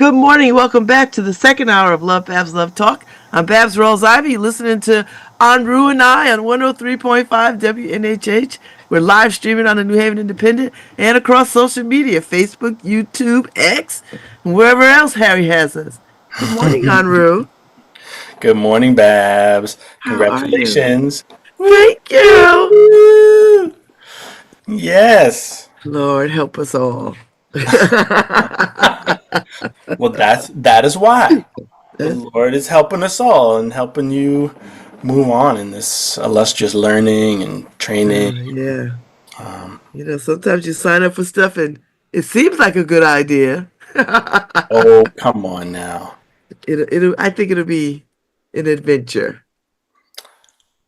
Good morning. Welcome back to the second hour of LoveBabz LoveTalk. I'm Babs Rolls Ivy, listening to Enroue and I on 103.5 WNHH. We're live streaming on the New Haven Independent and across social media, Facebook, YouTube, X, and wherever else Harry has us. Good morning, Enroue. Good morning, Babs. How are you? Congratulations. Thank you. Woo! Yes. Lord, help us all. Well, that is why. The Lord is helping us all and helping you move on in this illustrious learning and training. Yeah. Sometimes you sign up for stuff and it seems like a good idea. Oh, come on now. I think it'll be an adventure.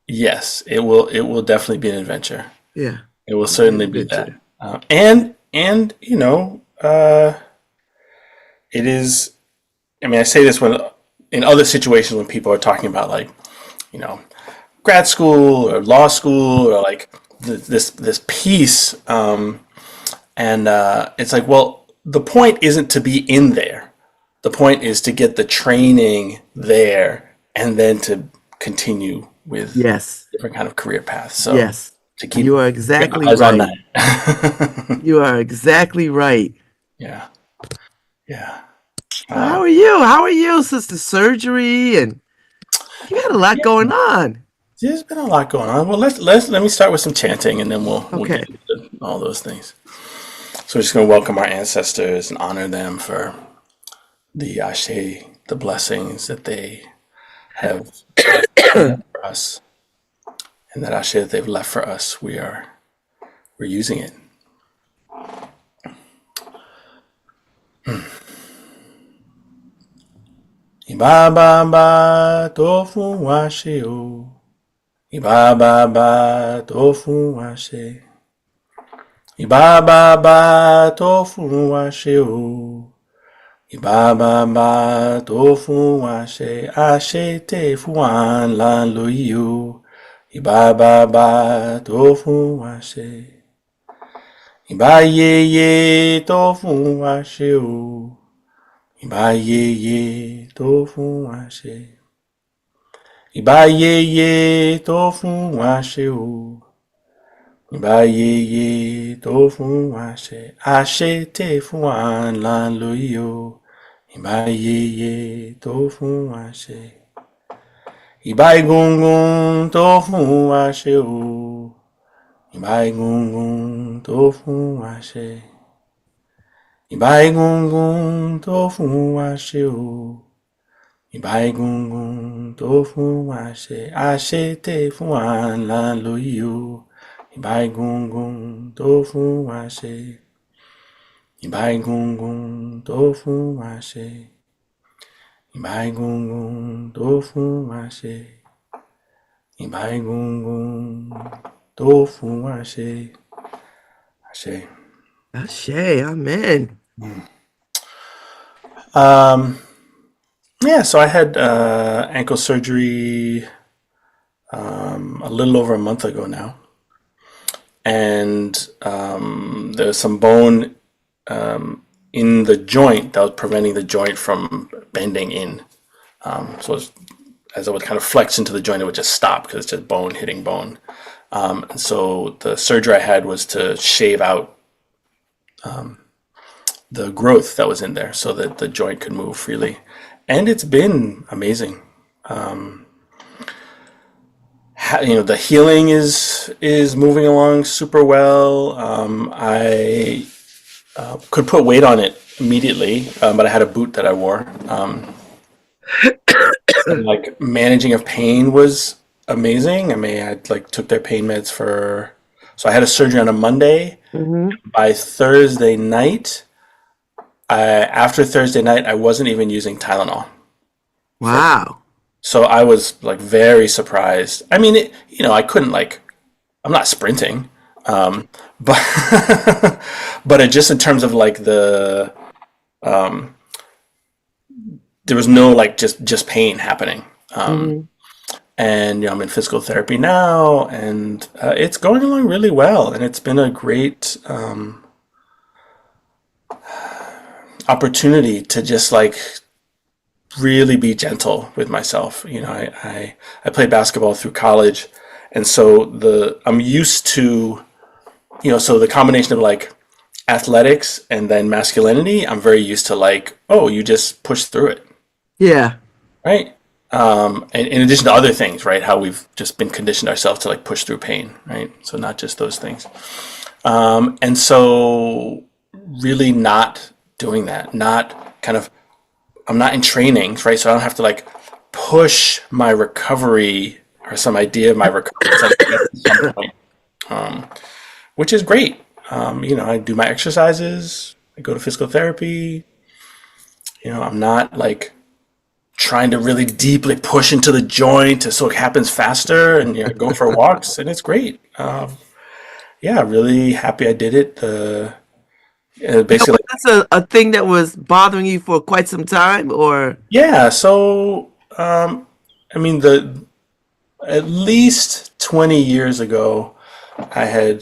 Yes, it will definitely be an adventure. Yeah. It will It'll be an certainly be that. adventure. And it is. I mean, I say this when in other situations when people are talking about like, you know, grad school or law school or like this piece, and it's like, well, the point isn't to be in there. The point is to get the training there and then to continue with Yes. different kind of career paths. So Yes. to keep You are your exactly eyes on right. that. You are exactly right. Yeah, yeah. So how are you? How are you since the surgery? And you had a lot going on. There's been a lot going on. Well, let me start with some chanting, and then we'll Okay. get into all those things. So we're just going to welcome our ancestors and honor them for the ashe, the blessings that they have left for us, and that ashe that they've left for us. We're using it. Ibaba tofu washe o. Ibaba tofu washe. Ibaba tofu washe o. Ibaba tofu washe. Ashe te fuan lan lo yo. Ibaba tofu washe. Ibayeye tofu washe o. Ibayeye tofu washe. Ibayeye tofu washe o. Ibayeye tofu washe. Ashe te fuan lan lo yo. Ibayeye tofu washe. Ibai gungun tofu washe o. Ibai gungun tofu washe. Ibai gungun tofu washe o. Ibai gungun tofu washe. Ashe te fuan lan lo yo. Ibai gungun tofu washe. Ibai gungun tofu washe. Ibai gungun tofu washe. Ibai gungun tofu washe. Ashe. Ashe, amen. Yeah, so I had ankle surgery a little over a month ago now, and there was some bone in the joint that was preventing the joint from bending in. As I would kind of flex into the joint, it would just stop because it's just bone hitting bone. And so the surgery I had was to shave out the growth that was in there so that the joint could move freely. And it's been amazing. The healing is moving along super well. I could put weight on it immediately, but I had a boot that I wore. And, like, managing of pain was amazing. I mean, I took their pain meds so I had a surgery on a Monday. By Thursday night, after Thursday night, I wasn't even using Tylenol. Wow. So I was like very surprised. I mean, I couldn't I'm not sprinting, but but just in terms of like there was no just pain happening. And I'm in physical therapy now, and it's going along really well, and it's been a great opportunity to just like really be gentle with myself. I played basketball through college, and so I'm used to, so the combination of like athletics and then masculinity, I'm very used to like, oh, you just push through it, Yeah. right? And in addition to other things, right? How we've just been conditioned ourselves to like push through pain, right? So not just those things. And so really not doing that, not kind of, I'm not in trainings, right? So I don't have to like push my recovery or some idea of my recovery at some point, which is great. I do my exercises, I go to physical therapy. I'm not like trying to really deeply push into the joint so it happens faster, and go for walks, and it's great. Yeah, really happy I did it. Basically, That's a thing that was bothering you for quite some time, or yeah. So, I mean, at least 20 years ago, I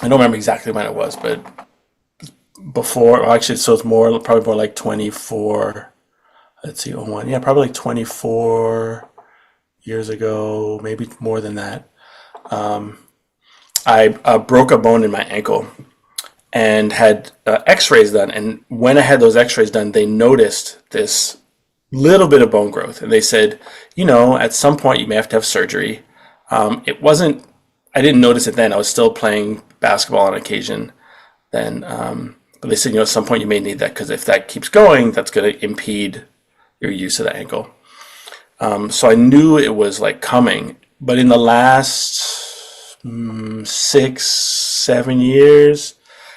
don't remember exactly when it was, but before, well, actually, so it's probably more like 24. Let's see, oh 01. Yeah, probably like 24 years ago, maybe more than that. I broke a bone in my ankle and had x-rays done. And when I had those x-rays done, they noticed this little bit of bone growth. And they said, at some point you may have to have surgery. It wasn't, I didn't notice it then. I was still playing basketball on occasion then. But they said, at some point you may need that, because if that keeps going, that's going to impede your use of the ankle. So I knew it was like coming. But in the last 6-7 years,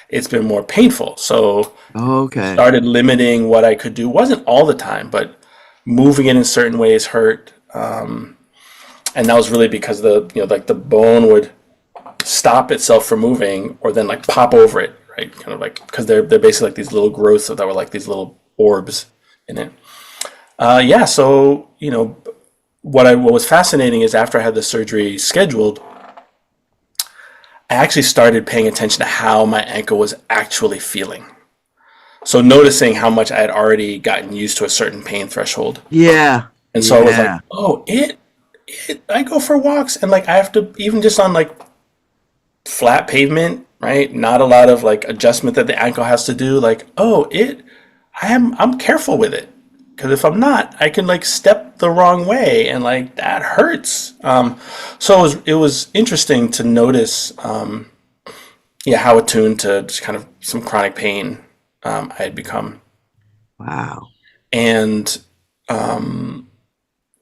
it's been more painful. So okay. started limiting what I could do. Wasn't all the time, but moving it in certain ways hurt. And that was really because like the bone would stop itself from moving, or then like pop over it, right? Kind of like, because they're basically like these little growths that were like these little orbs in it. Yeah. So what was fascinating is after I had the surgery scheduled, I actually started paying attention to how my ankle was actually feeling. So noticing how much I had already gotten used to a certain pain threshold. Yeah. And so I was like, Yeah. oh, I go for walks, and like I have to, even just on like flat pavement, right? Not a lot of like adjustment that the ankle has to do. Like, I'm careful with it. Because if I'm not, I can like step the wrong way, and like that hurts. So it was interesting to notice, how attuned to just kind of some chronic pain I had become. Wow. And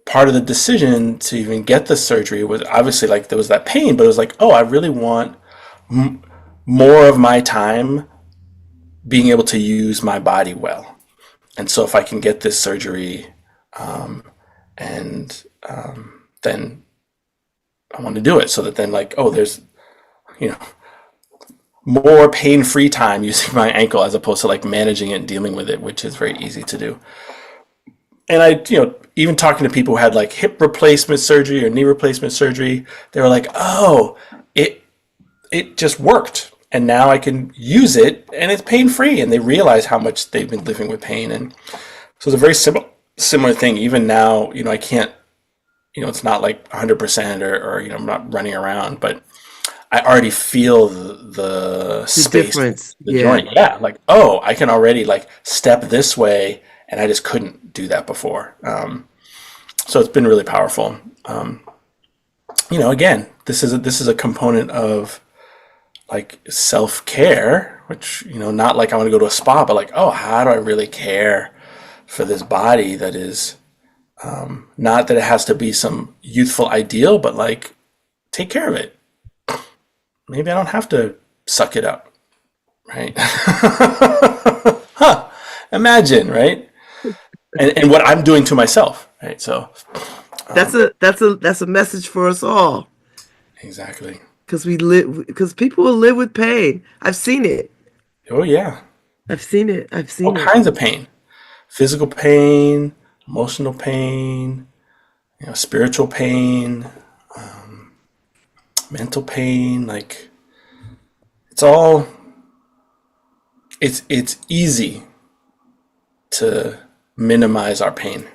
part of the decision to even get the surgery was obviously like there was that pain, but it was like, oh, I really want more of my time being able to use my body well. And so if I can get this surgery, and then I want to do it, so that then like, oh, there's, more pain-free time using my ankle, as opposed to like managing it and dealing with it, which is very easy to do. And I, even talking to people who had like hip replacement surgery or knee replacement surgery, they were like, oh, it just worked. And now I can use it, and it's pain-free. And they realize how much they've been living with pain. And so it's a very similar thing. Even now, I can't, it's not like 100%, or I'm not running around, but I already feel the space, difference. the Yeah. joint. Yeah, like, oh, I can already like step this way, and I just couldn't do that before. So it's been really powerful. Again, this is a component of like self-care, which, not like I want to go to a spa, but like, oh, how do I really care for this body that is, not that it has to be some youthful ideal, but like take care of it. Maybe I don't have to suck it up, right? Huh? Imagine, right? And what I'm doing to myself, right? So That's a message for us all. exactly. Because people will live with pain. I've seen it. Oh yeah, I've seen it. I've all seen it. kinds of pain, physical pain, emotional pain, spiritual pain, mental pain. Like it's easy to minimize our pain.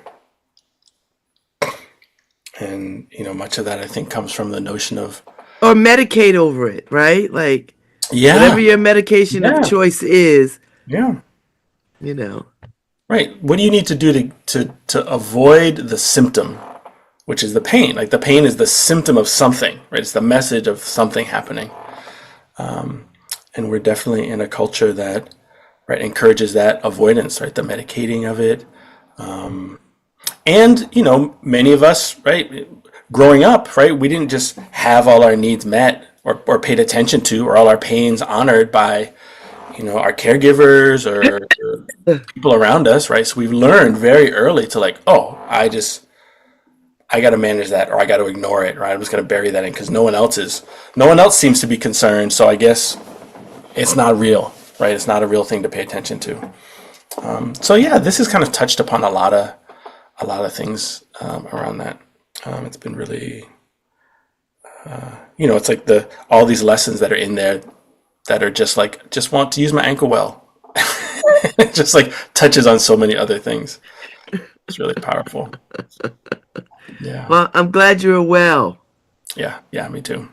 And, much of that I think comes from the notion of, or medicate over it, right? Like yeah, whatever your medication of yeah, choice is, yeah. you know. Right. What do you need to do to avoid the symptom, which is the pain? Like the pain is the symptom of something, right? It's the message of something happening. And we're definitely in a culture that, right, encourages that avoidance, right? The medicating of it. And, many of us, right, growing up, right, we didn't just have all our needs met or paid attention to or all our pains honored by, our caregivers or people around us, right? So we've learned very early to like, oh, I got to manage that or I got to ignore it, right? I'm just going to bury that in because no one else seems to be concerned. So I guess it's not real, right? It's not a real thing to pay attention to. So yeah, this has kind of touched upon a lot of things around that. It's been really, it's like all these lessons that are in there that are just want to use my ankle well. It just like touches on so many other things. It's really powerful. Yeah. Well, I'm glad you're well. Yeah. Yeah. Me too.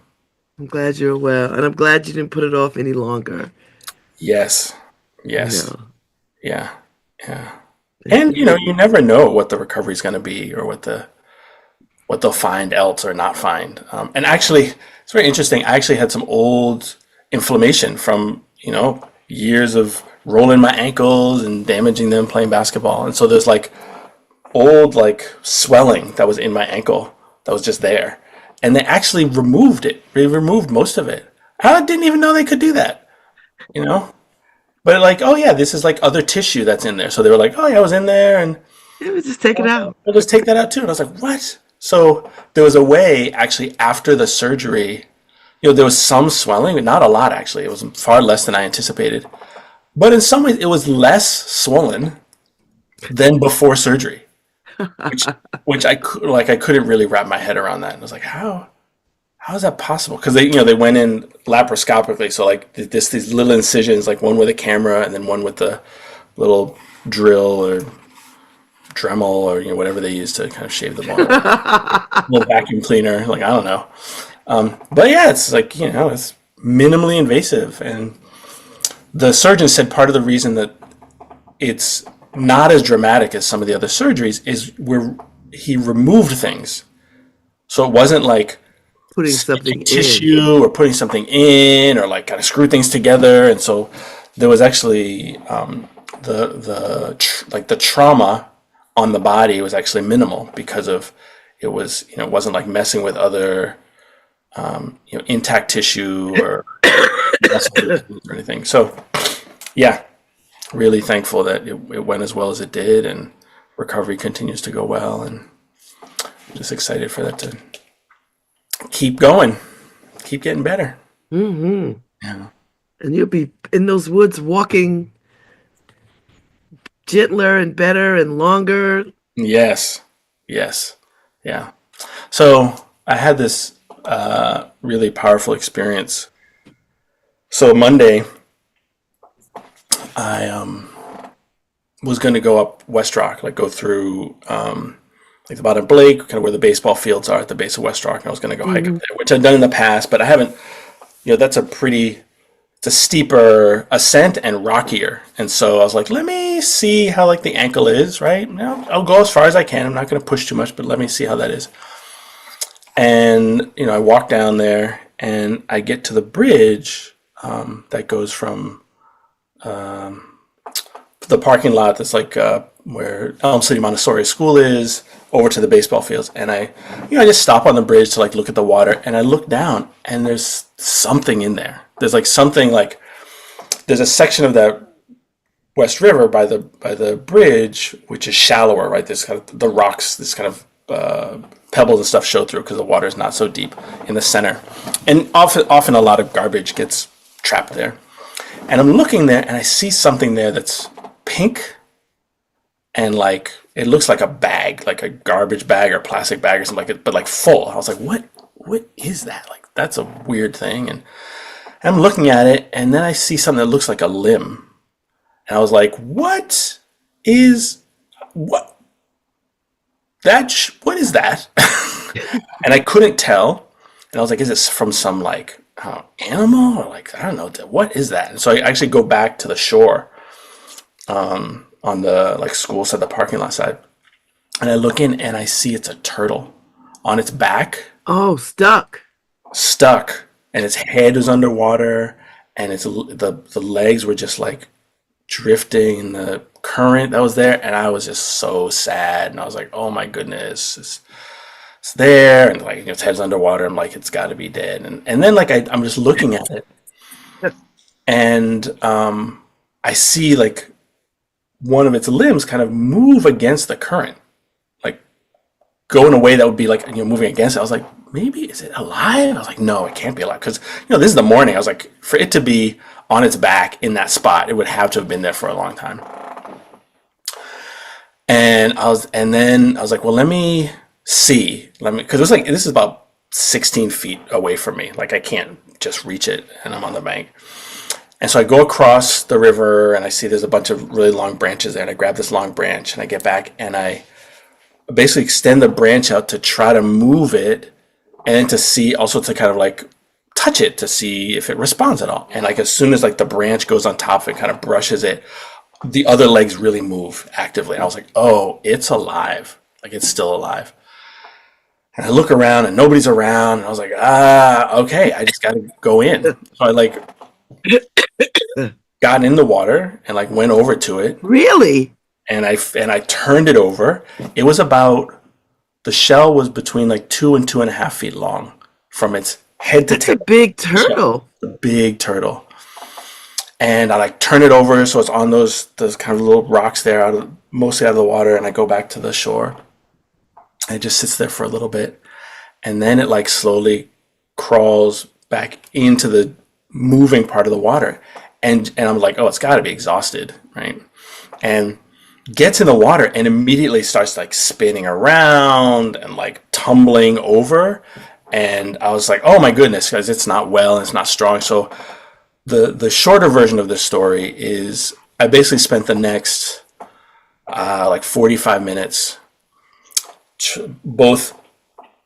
I'm glad you're well, and I'm glad you didn't put it off any longer. Yes. You Yes. know, Yeah. Yeah. And you never know what the recovery is going to be or what they'll find else or not find. And actually, it's very interesting. I actually had some old inflammation from years of rolling my ankles and damaging them playing basketball. And so there's like old swelling that was in my ankle that was just there. And they actually removed it. They removed most of it. I didn't even know they could do that, But like, oh yeah, this is like other tissue that's in there. So they were like, oh yeah, I was in there and just take it out. we'll just take that out too. And I was like, what? So there was a way actually after the surgery, there was some swelling, but not a lot actually. It was far less than I anticipated. But in some ways, it was less swollen than before surgery, which I couldn't really wrap my head around that. And I was like, how is that possible? Because they went in laparoscopically, so like these little incisions, like one with a camera and then one with the little drill or Dremel or whatever they use to kind of shave the bone. Little vacuum cleaner, like I don't know. But yeah, it's like it's minimally invasive, and the surgeon said part of the reason that it's not as dramatic as some of the other surgeries is where he removed things, so it wasn't like Putting something tissue or putting something in or like kind of screw things together, and so there was actually the trauma on the body was actually minimal because of it wasn't like messing with other intact tissue or or anything. So yeah, really thankful that it went as well as it did, and recovery continues to go well, and just excited for that to keep going, keep getting better. Mm-hmm. Yeah. And you'll be in those woods walking gentler and better and longer. Yes. Yeah. So I had this really powerful experience. So Monday, I was going to go up West Rock, like go through like the bottom of Blake, kind of where the baseball fields are at the base of West Rock, and I was going to go hike up there, which I've done in the past, but I haven't. That's it's a steeper ascent and rockier, and so I was like, let me see how like the ankle is, right? I'll go as far as I can. I'm not going to push too much, but let me see how that is. And I walk down there, and I get to the bridge that goes from the parking lot that's like where Elm City Montessori School is over to the baseball fields, and I just stop on the bridge to like look at the water, and I look down, and there's something in there. There's like something like there's a section of that West River by the bridge which is shallower, right? There's kind of the rocks, this kind of pebbles and stuff show through because the water is not so deep in the center, and often a lot of garbage gets trapped there. And I'm looking there, and I see something there that's pink, and like it looks like a bag, like a garbage bag or plastic bag or something like it, but like full. I was like, what is that? Like that's a weird thing. And I'm looking at it, and then I see something that looks like a limb, and I was like, what is what what is that? And I couldn't tell. And I was like, is this from some like animal or like, I don't know, what is that? And so I actually go back to the shore on the like school side, the parking lot side. And I look in and I see it's a turtle on its back, Oh, stuck. stuck, and its head was underwater, and the legs were just like drifting in the current that was there, and I was just so sad, and I was like, oh my goodness, it's there, and like its head's underwater. I'm like, it's got to be dead, and then like I'm just looking at it, and I see like one of its limbs kind of move against the current, like go in a way that would be like, moving against it. I was like, maybe is it alive? I was like, no, it can't be alive, because this is the morning. I was like, for it to be on its back in that spot, it would have to have been there for a long time. And then I was like, well, let me see, because it was like, this is about 16 feet away from me. Like I can't just reach it, and I'm on the bank. And so I go across the river, and I see there's a bunch of really long branches there, and I grab this long branch, and I get back, and I basically extend the branch out to try to move it, and then to see, also to kind of like touch it to see if it responds at all. And like as soon as like the branch goes on top of it, kind of brushes it, the other legs really move actively. And I was like, oh, it's alive. Like it's still alive. And I look around and nobody's around. And I was like, okay, I just got to go in. So I like got in the water and like went over to it. Really? And I turned it over. It was about, the shell was between like 2 and 2.5 feet long from its head to That's a tail. big turtle. A big turtle. And I like turn it over so it's on those kind of little rocks there, mostly out of the water, and I go back to the shore. And it just sits there for a little bit, and then it like slowly crawls back into the moving part of the water, and I'm like, oh, it's got to be exhausted, right? And gets in the water and immediately starts like spinning around and like tumbling over. And I was like, oh my goodness, because it's not well and it's not strong. So the shorter version of this story is I basically spent the next like 45 minutes both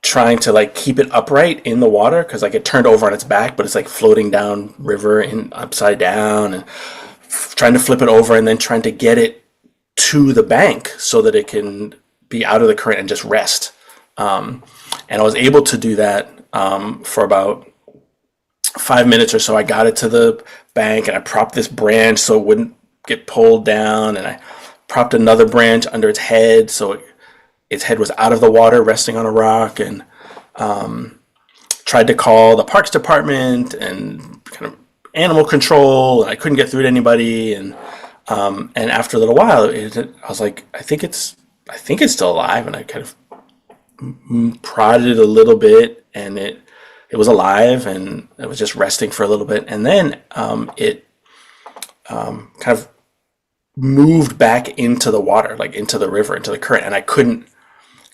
trying to like keep it upright in the water, because like it turned over on its back, but it's like floating down river and upside down, and trying to flip it over, and then trying to get it to the bank so that it can be out of the current and just rest. And I was able to do that for about 5 minutes or so. I got it to the bank, and I propped this branch so it wouldn't get pulled down, and I propped another branch under its head so its head was out of the water, resting on a rock, and tried to call the parks department and kind of animal control, and I couldn't get through to anybody. And after a little while, I was like, I think it's still alive, and I kind of prodded it a little bit, and it was alive, and it was just resting for a little bit, and then it kind of moved back into the water, like into the river, into the current, and I couldn't,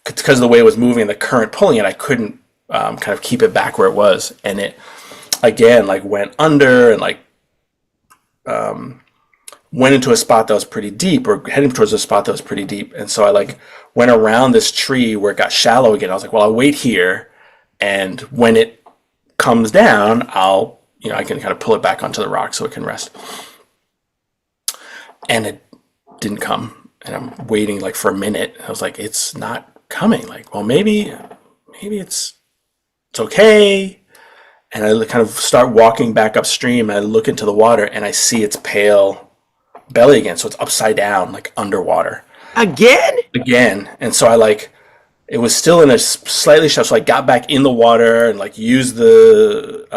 because of the way it was moving and the current pulling it, I couldn't kind of keep it back where it was, and it again like went under and like went into a spot that was pretty deep, or heading towards a spot that was pretty deep. And so I like went around this tree where it got shallow again. I was like, well, I'll wait here, and when it comes down, I can kind of pull it back onto the rock so it can rest. And it didn't come, and I'm waiting like for a minute. I was like, it's not coming. Like, well, maybe it's okay. And I kind of start walking back upstream, and I look into the water, and I see its pale belly again. So it's upside down, like underwater. Again. And so I like, it was still in a slightly shallow, so I got back in the water and like used the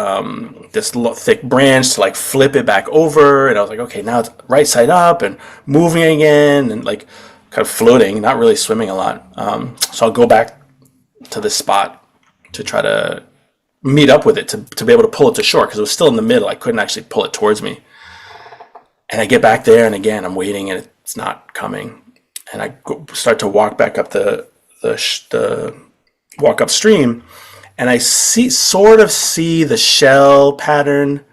this thick branch to like flip it back over, and I was like, okay, now it's right side up and moving again, and like kind of floating, not really swimming a lot. So I'll go back to this spot to try to meet up with it to be able to pull it to shore, because it was still in the middle. I couldn't actually pull it towards me. And I get back there, and again, I'm waiting, and it's not coming. And I start to walk back up the walk upstream, and I sort of see the shell pattern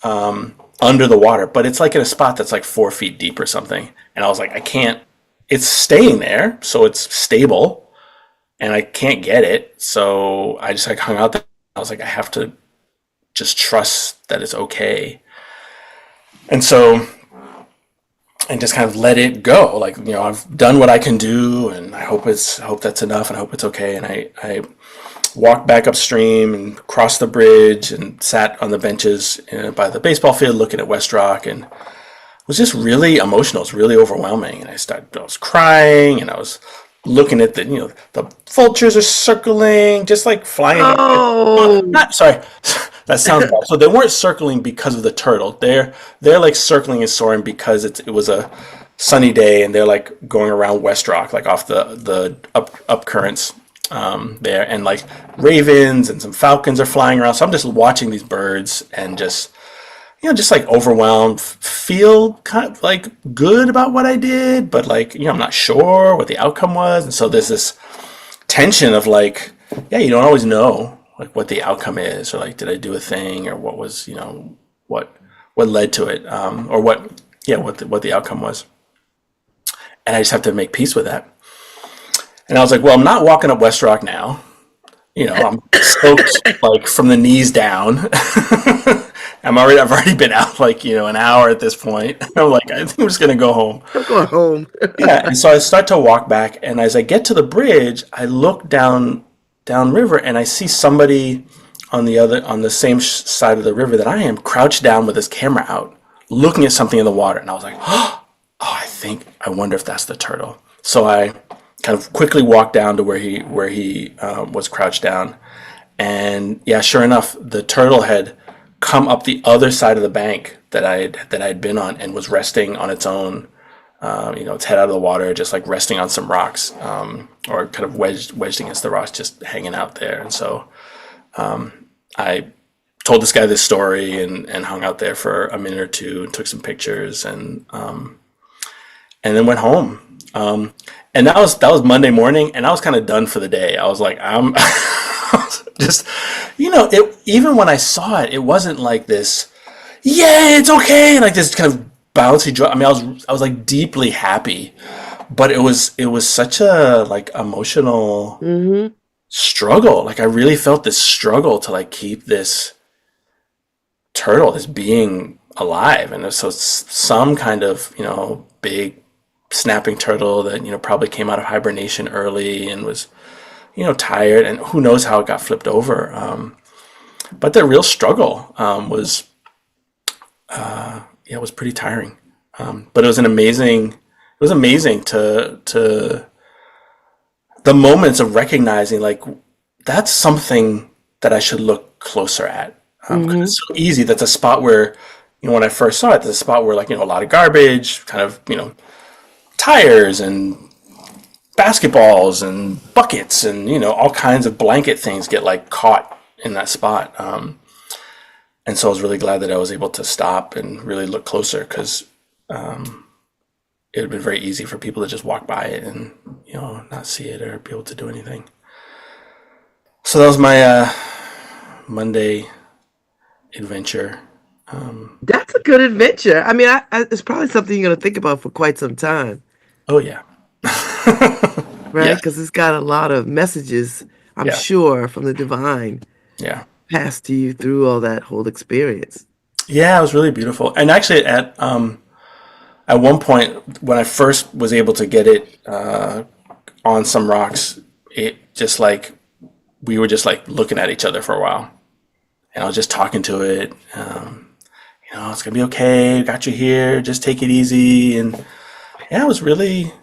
under the water, but it's like in a spot that's like 4 feet deep or something. And I was like, I can't it's staying there, so it's stable, and I can't get it. So I just like hung out there. I was like, I have to just trust that it's okay. And so, and just kind of let it go. Like, I've done what I can do, and I hope that's enough, and I hope it's okay. And I walked back upstream and crossed the bridge and sat on the benches by the baseball field looking at West Rock, and it was just really emotional. It was really overwhelming. And I was crying, and I was looking at the vultures are circling, just like flying. Oh, Not sorry, that sounds bad. So they weren't circling because of the turtle. They're like circling and soaring because it was a sunny day, and they're like going around West Rock, like off the up currents there, and like ravens and some falcons are flying around. So I'm just watching these birds and just just like overwhelmed, feel kind of like good about what I did, but like I'm not sure what the outcome was, and so there's this tension of like, yeah, you don't always know like what the outcome is, or like, did I do a thing, or what was what led to it, or what the outcome was, and I just have to make peace with that. And I was like, well, I'm not walking up West Rock now. I'm soaked like from the knees down. I've already been out like an hour at this point. I'm like, I think I'm just gonna go home. I'm going home. Yeah, and so I start to walk back, and as I get to the bridge, I look downriver, and I see somebody on the same side of the river that I am, crouched down with his camera out, looking at something in the water, and I was like, oh, I wonder if that's the turtle. So I kind of quickly walked down to where he was crouched down, and yeah, sure enough, the turtle had come up the other side of the bank that I'd been on, and was resting on its own, its head out of the water, just like resting on some rocks, or kind of wedged against the rocks, just hanging out there. And so I told this guy this story and hung out there for a minute or two and took some pictures, and then went home. And that was Monday morning, and I was kind of done for the day. I was like, I'm just, even when I saw it, it wasn't like this, yeah, it's okay, like this kind of bouncy joy. I mean, I was like deeply happy, but it was such a like emotional struggle. Like I really felt this struggle to like keep this turtle, this being alive, and so it's some kind of big snapping turtle that probably came out of hibernation early and was tired, and who knows how it got flipped over. But the real struggle was it was pretty tiring. But it was amazing to the moments of recognizing like that's something that I should look closer at. 'Cause it's so easy. That's a spot where when I first saw it, there's a spot where like a lot of garbage, kind of tires and basketballs and buckets and all kinds of blanket things get like caught in that spot, and so I was really glad that I was able to stop and really look closer, because it would have been very easy for people to just walk by it and not see it or be able to do anything. So that was my Monday adventure. That's a good adventure. I mean, it's probably something you're going to think about for quite some time. Oh yeah. Right? Yeah. Because it's got a lot of messages, I'm sure, from the divine Yeah. passed to you through all that whole experience. Yeah, it was really beautiful. And actually at one point when I first was able to get it on some rocks, it just like we were just like looking at each other for a while. And I was just talking to it. It's gonna be okay, got you here, just take it easy. And yeah, it was really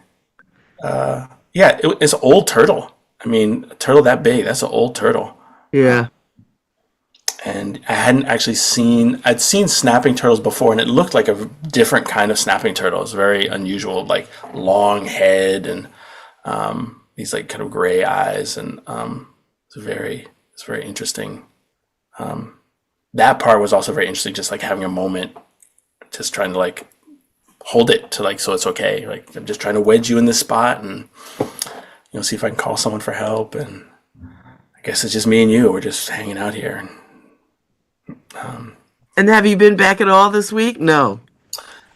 it's an old turtle. I mean, a turtle that big, that's an old turtle. Yeah. And I hadn't actually I'd seen snapping turtles before, and it looked like a different kind of snapping turtle. It was very unusual, like long head and these like kind of gray eyes, and it's very interesting. That part was also very interesting, just like having a moment, just trying to like hold it to like, so it's okay. Like I'm just trying to wedge you in this spot and see if I can call someone for help. And I guess it's just me and you. We're just hanging out here. And have you been back at all this week? No.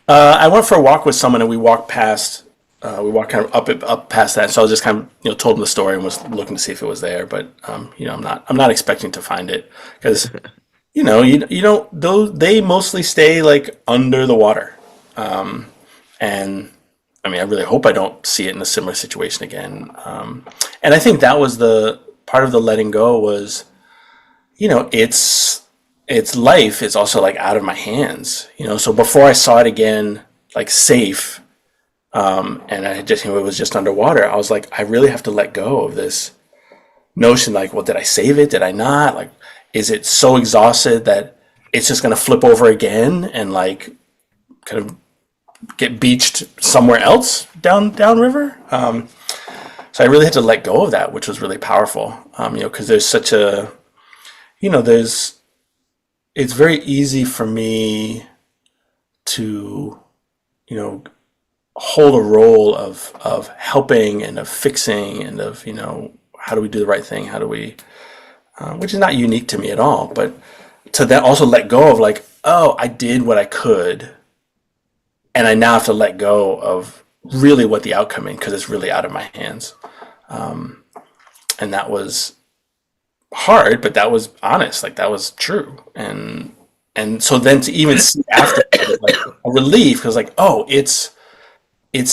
I went for a walk with someone, and we walked past we walked kind of up past that. So I was just kind of, told him the story and was looking to see if it was there. But, I'm not expecting to find it because, you don't, those, they mostly stay like under the water. And I mean, I really hope I don't see it in a similar situation again. And I think that was the part of the letting go was, it's life is also like out of my hands, so before I saw it again, like safe, and it was just underwater, I was like, I really have to let go of this notion, like, well, did I save it? Did I not? Like, is it so exhausted that it's just going to flip over again and like kind of get beached somewhere else downriver? So I really had to let go of that, which was really powerful, because there's such a, it's very easy for me to, hold a role of helping and of fixing and of, how do we do the right thing? How do we, which is not unique to me at all, but to then also let go of like, oh, I did what I could, and I now have to let go of really what the outcome is because it's really out of my hands. And that was hard, but that was honest, like that was true. And so then to even see after like a relief, because like, oh, it's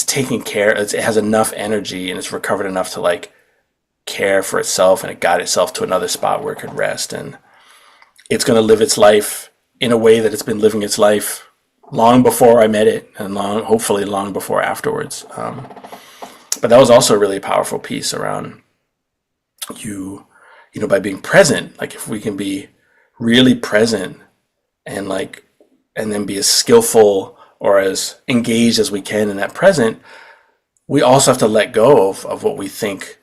taking care, it has enough energy and it's recovered enough to like care for itself, and it got itself to another spot where it could rest, and it's going to live its life in a way that it's been living its life long before I met it, and hopefully long before afterwards. But that was also a really powerful piece around by being present. Like if we can be really present and then be as skillful or as engaged as we can in that present, we also have to let go of what we think,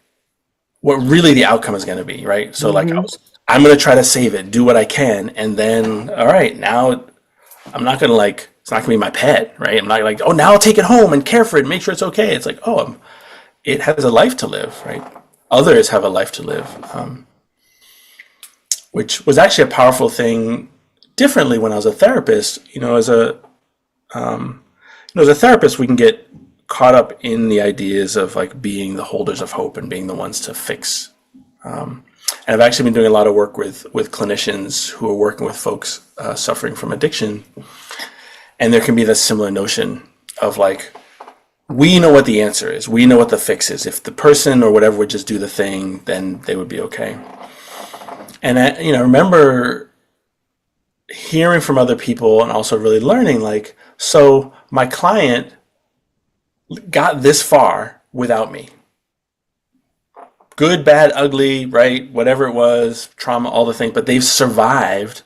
what really the outcome is going to be, right? So like I'm going to try to save it, do what I can, and then, all right, now I'm not going to it's not going to be my pet, right? I'm not like, oh, now I'll take it home and care for it, make sure it's okay. It's like, oh, it has a life to live, right? Others have a life to live, which was actually a powerful thing differently when I was a therapist. As a therapist, we can get caught up in the ideas of like being the holders of hope and being the ones to fix. And I've actually been doing a lot of work with clinicians who are working with folks suffering from addiction. And there can be this similar notion of like, we know what the answer is. We know what the fix is. If the person or whatever would just do the thing, then they would be okay. And I remember hearing from other people and also really learning like, so my client got this far without me. Good, bad, ugly, right? Whatever it was, trauma, all the things, but they've survived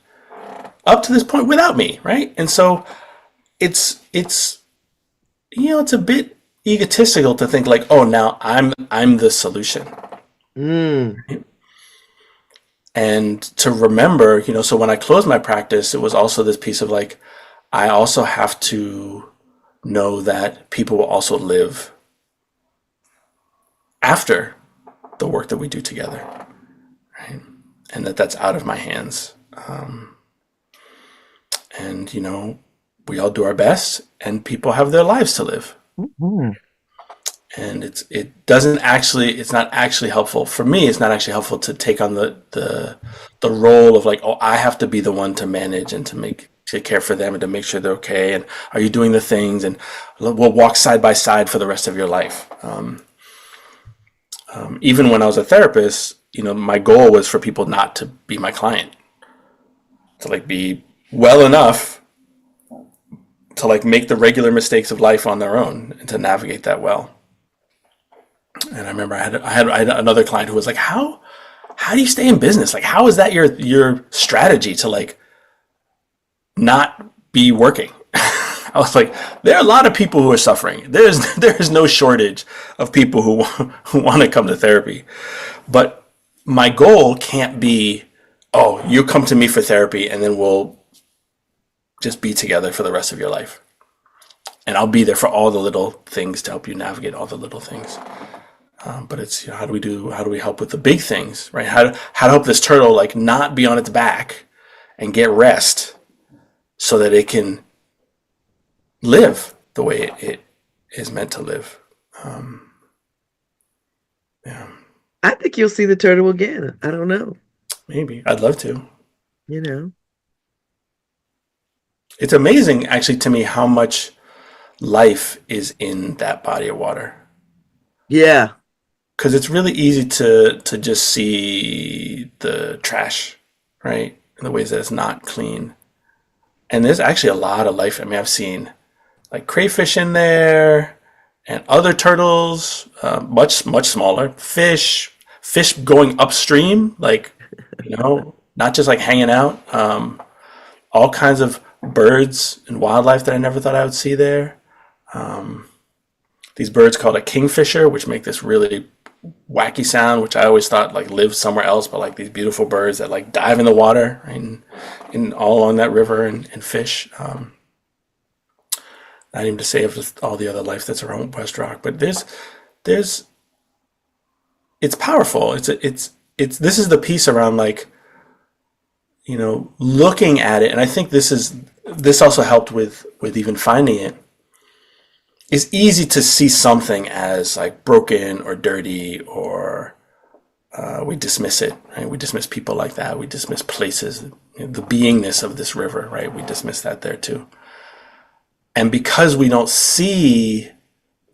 up to this point without me, right? And so it's a bit egotistical to think like, oh, now I'm the solution. Right? And to remember, so when I closed my practice, it was also this piece of like, I also have to know that people will also live after the work that we do together, right? And that's out of my hands. And, we all do our best, and people have their lives to live. And it's not actually helpful for me. It's not actually helpful to take on the role of like, oh, I have to be the one to manage and to care for them and to make sure they're okay. And are you doing the things? And we'll walk side by side for the rest of your life. Even when I was a therapist, my goal was for people not to be my client, to like be well enough to like make the regular mistakes of life on their own and to navigate that well. And I remember I had another client who was like, how do you stay in business? Like, how is that your strategy to like not be working? I was like, there are a lot of people who are suffering. There's no shortage of people who want to come to therapy. But my goal can't be, oh, you come to me for therapy and then we'll just be together for the rest of your life. And I'll be there for all the little things to help you navigate all the little things. But it's, how do we help with the big things, right? How to help this turtle like not be on its back and get rest so that it can live the way it is meant to live. Um, yeah, I think you'll see the turtle again. I don't know. maybe. I'd love to. You know. It's amazing, actually, to me how much life is in that body of water. Yeah. Because it's really easy to just see the trash, right? In the ways that it's not clean. And there's actually a lot of life. I mean, I've seen like crayfish in there and other turtles, much smaller. Fish going upstream, like, not just like hanging out. All kinds of birds and wildlife that I never thought I would see there. These birds called a kingfisher, which make this really wacky sound, which I always thought like lived somewhere else, but like these beautiful birds that like dive in the water, right, and all along that river and fish. Not even to say of just all the other life that's around West Rock, but there's it's powerful. It's this is the piece around like looking at it, and I think this also helped with even finding it. It's easy to see something as like broken or dirty, or we dismiss it, right? We dismiss people like that. We dismiss places, the beingness of this river, right? We dismiss that there too. And because we don't see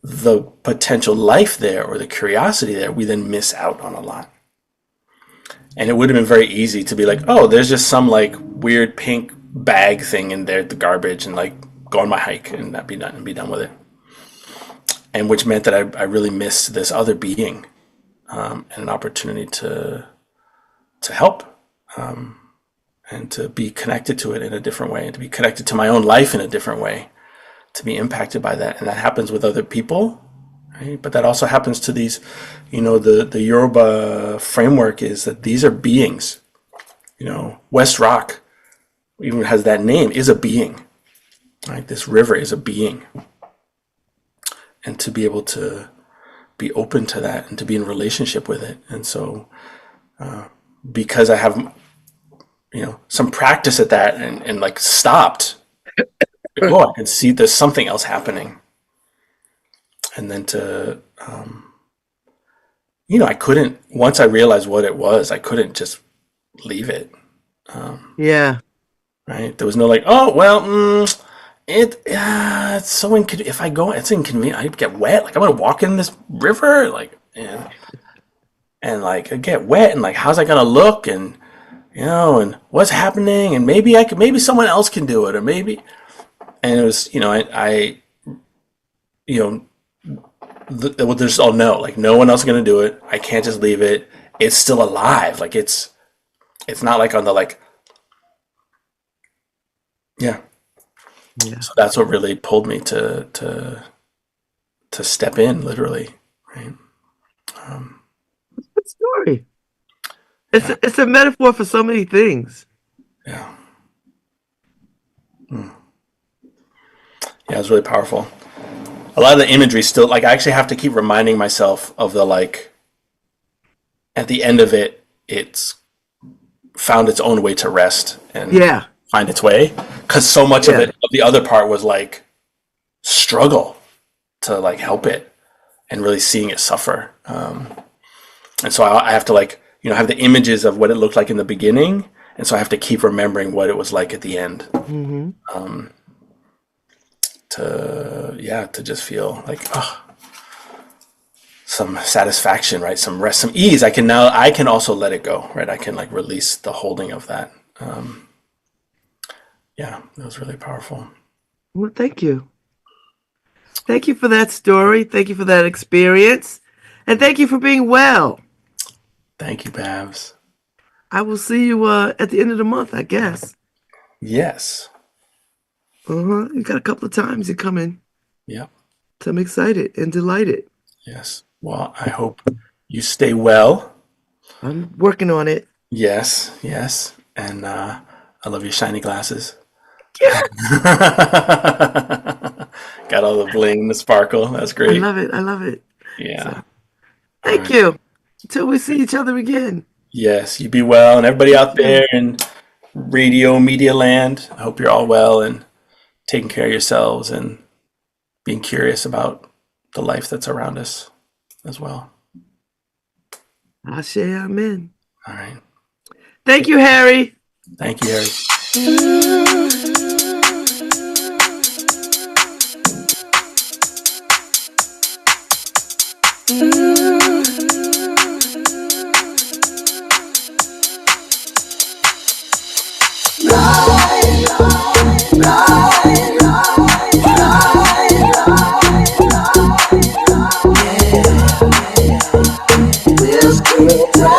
the potential life there or the curiosity there, we then miss out on a lot. And it would have been very easy to be like, oh, there's just some like weird pink bag thing in there, the garbage, and like go on my hike and that be done and be done with it. And which meant that I really missed this other being, and an opportunity to help, and to be connected to it in a different way, and to be connected to my own life in a different way, to be impacted by that. And that happens with other people, right? But that also happens to these, the Yoruba framework is that these are beings. West Rock even has that name, is a being, right? This river is a being. And to be able to be open to that and to be in relationship with it. And so, because I have, some practice at that and like stopped, I can see there's something else happening. And then I couldn't, once I realized what it was, I couldn't just leave it. Yeah. Right. There was no like, oh, well, it's so inconvenient. If I go, it's inconvenient. I get wet. Like I'm gonna walk in this river, like, and like I get wet, and like how's that gonna look, and and what's happening, and maybe someone else can do it, or maybe, and it was, there's no, like no one else is gonna do it. I can't just leave it. It's still alive. Like it's not like on the like, yeah. Yeah. So that's what really pulled me to step in, literally, right? Good story. It's a metaphor for so many things. Yeah. Yeah, it's really powerful. A lot of the imagery still, like, I actually have to keep reminding myself of the, like, at the end of it, it's found its own way to rest and find its way. Because so much of it, of the other part was like struggle to like help it and really seeing it suffer. And so I have to like, have the images of what it looked like in the beginning. And so I have to keep remembering what it was like at the end. Mm-hmm. To just feel like, some satisfaction, right? Some rest, some ease. I can also let it go, right? I can like release the holding of that. Yeah, it was really powerful. Well, thank you. Thank you for that story. Thank you for that experience. And thank you for being well. Thank you, Babs. I will see you at the end of the month, I guess. Yes. You got a couple of times you come in. Yep. So I'm excited and delighted. Yes. Well, I hope you stay well. I'm working on it. Yes, yes. And I love your shiny glasses. Yeah. Got all the bling, the sparkle. That's great. I love it. Yeah. So, thank you. Until we see each other again. Yes, you be well. And everybody out there in radio media land, I hope you're all well and taking care of yourselves and being curious about the life that's around us as well. Ashe, amen. All right. Thank you, Harry. Thank you, Harry. We'll scream.